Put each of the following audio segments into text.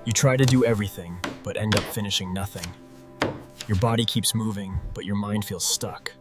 You try to do everything, but end up finishing nothing. Your body keeps moving, but your mind feels stuck.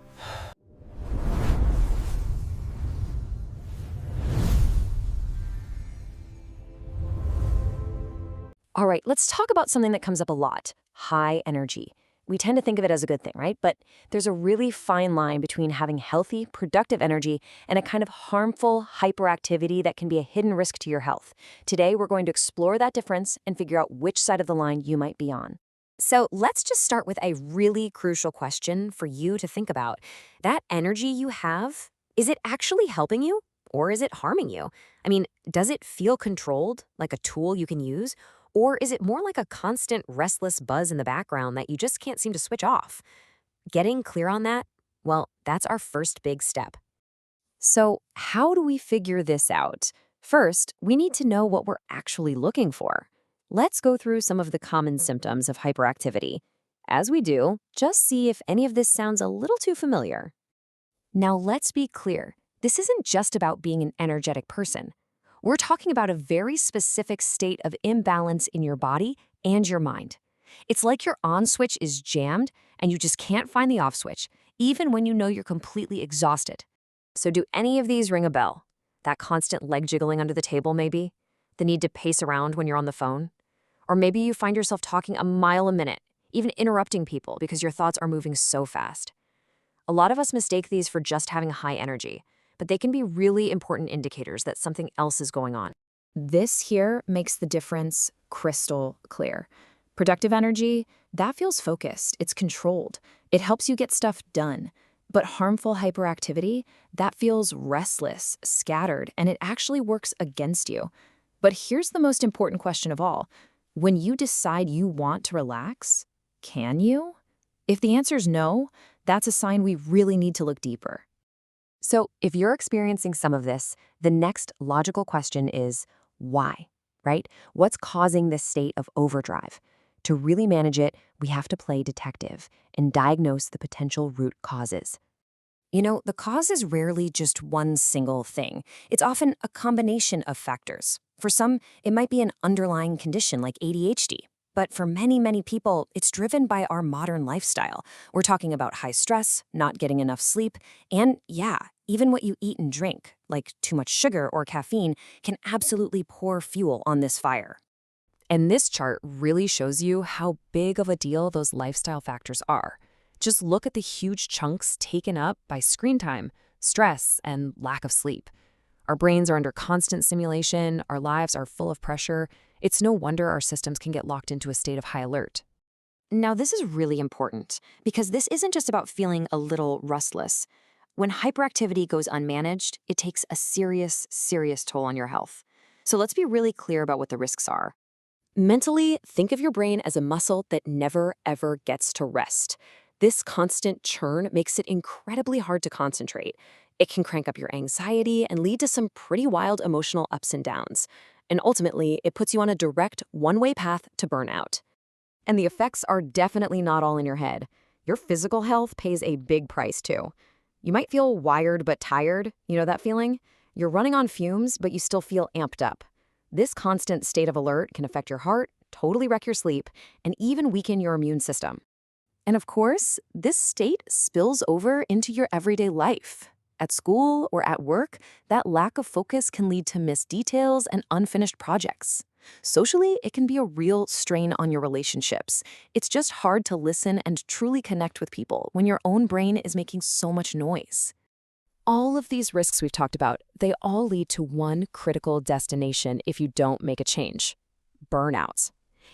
All right, let's talk about something that comes up a lot: high energy. We tend to think of it as a good thing, right? But there's a really fine line between having healthy, productive energy and a kind of harmful hyperactivity that can be a hidden risk to your health. Today, we're going to explore that difference and figure out which side of the line you might be on. So let's just start with a really crucial question for you to think about. That energy you have, is it actually helping you or is it harming you? I mean, does it feel controlled, like a tool you can use? Or is it more like a constant restless buzz in the background that you just can't seem to switch off? Getting clear on that? Well, that's our first big step. So, how do we figure this out? First, we need to know what we're actually looking for. Let's go through some of the common symptoms of hyperactivity. As we do, just see if any of this sounds a little too familiar. Now, let's be clear. This isn't just about being an energetic person. We're talking about a very specific state of imbalance in your body and your mind. It's like your on switch is jammed and you just can't find the off switch, even when you know you're completely exhausted. So do any of these ring a bell? That constant leg jiggling under the table, maybe? The need to pace around when you're on the phone? Or maybe you find yourself talking a mile a minute, even interrupting people because your thoughts are moving so fast. A lot of us mistake these for just having high energy, but they can be really important indicators that something else is going on. This here makes the difference crystal clear. Productive energy, that feels focused, it's controlled, it helps you get stuff done. But harmful hyperactivity, that feels restless, scattered, and it actually works against you. But here's the most important question of all. When you decide you want to relax, can you? If the answer is no, that's a sign we really need to look deeper. So if you're experiencing some of this, the next logical question is why, right? What's causing this state of overdrive? To really manage it, we have to play detective and diagnose the potential root causes. You know, the cause is rarely just one single thing. It's often a combination of factors. For some, it might be an underlying condition like ADHD. But for many, many people, it's driven by our modern lifestyle. We're talking about high stress, not getting enough sleep, and yeah, even what you eat and drink, like too much sugar or caffeine, can absolutely pour fuel on this fire. And this chart really shows you how big of a deal those lifestyle factors are. Just look at the huge chunks taken up by screen time, stress, and lack of sleep. Our brains are under constant stimulation, our lives are full of pressure. It's no wonder our systems can get locked into a state of high alert. Now, this is really important because this isn't just about feeling a little restless. When hyperactivity goes unmanaged, it takes a serious, serious toll on your health. So let's be really clear about what the risks are. Mentally, think of your brain as a muscle that never, ever gets to rest. This constant churn makes it incredibly hard to concentrate. It can crank up your anxiety and lead to some pretty wild emotional ups and downs. And ultimately, it puts you on a direct one-way path to burnout. And the effects are definitely not all in your head. Your physical health pays a big price too. You might feel wired but tired. You know that feeling? You're running on fumes, but you still feel amped up. This constant state of alert can affect your heart, totally wreck your sleep, and even weaken your immune system. And of course, this state spills over into your everyday life. At school or at work, that lack of focus can lead to missed details and unfinished projects. Socially, it can be a real strain on your relationships. It's just hard to listen and truly connect with people when your own brain is making so much noise. All of these risks we've talked about, they all lead to one critical destination if you don't make a change: burnout.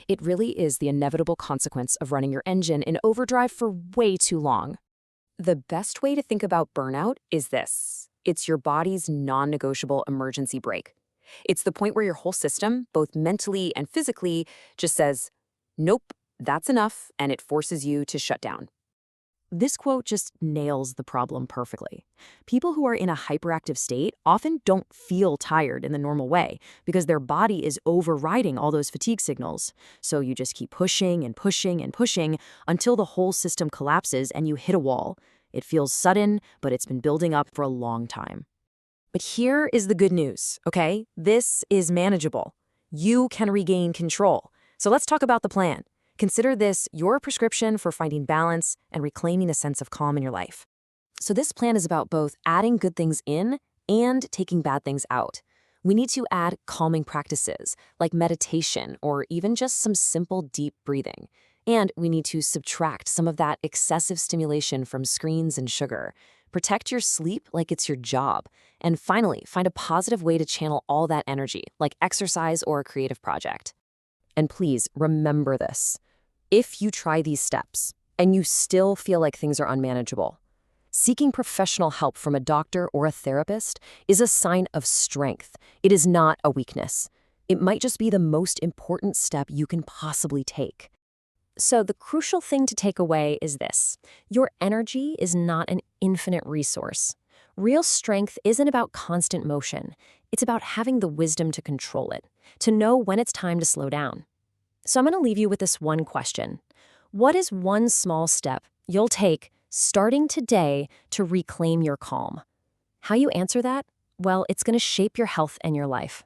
It really is the inevitable consequence of running your engine in overdrive for way too long. The best way to think about burnout is this. It's your body's non-negotiable emergency brake. It's the point where your whole system, both mentally and physically, just says, nope, that's enough, and it forces you to shut down. This quote just nails the problem perfectly. People who are in a hyperactive state often don't feel tired in the normal way because their body is overriding all those fatigue signals. So you just keep pushing and pushing and pushing until the whole system collapses and you hit a wall. It feels sudden, but it's been building up for a long time. But here is the good news, okay? This is manageable. You can regain control. So let's talk about the plan. Consider this your prescription for finding balance and reclaiming a sense of calm in your life. So this plan is about both adding good things in and taking bad things out. We need to add calming practices like meditation or even just some simple deep breathing. And we need to subtract some of that excessive stimulation from screens and sugar. Protect your sleep like it's your job. And finally, find a positive way to channel all that energy, like exercise or a creative project. And please remember this. If you try these steps and you still feel like things are unmanageable, seeking professional help from a doctor or a therapist is a sign of strength. It is not a weakness. It might just be the most important step you can possibly take. So the crucial thing to take away is this. Your energy is not an infinite resource. Real strength isn't about constant motion. It's about having the wisdom to control it, to know when it's time to slow down. So I'm going to leave you with this one question. What is one small step you'll take starting today to reclaim your calm? How you answer that? Well, it's going to shape your health and your life.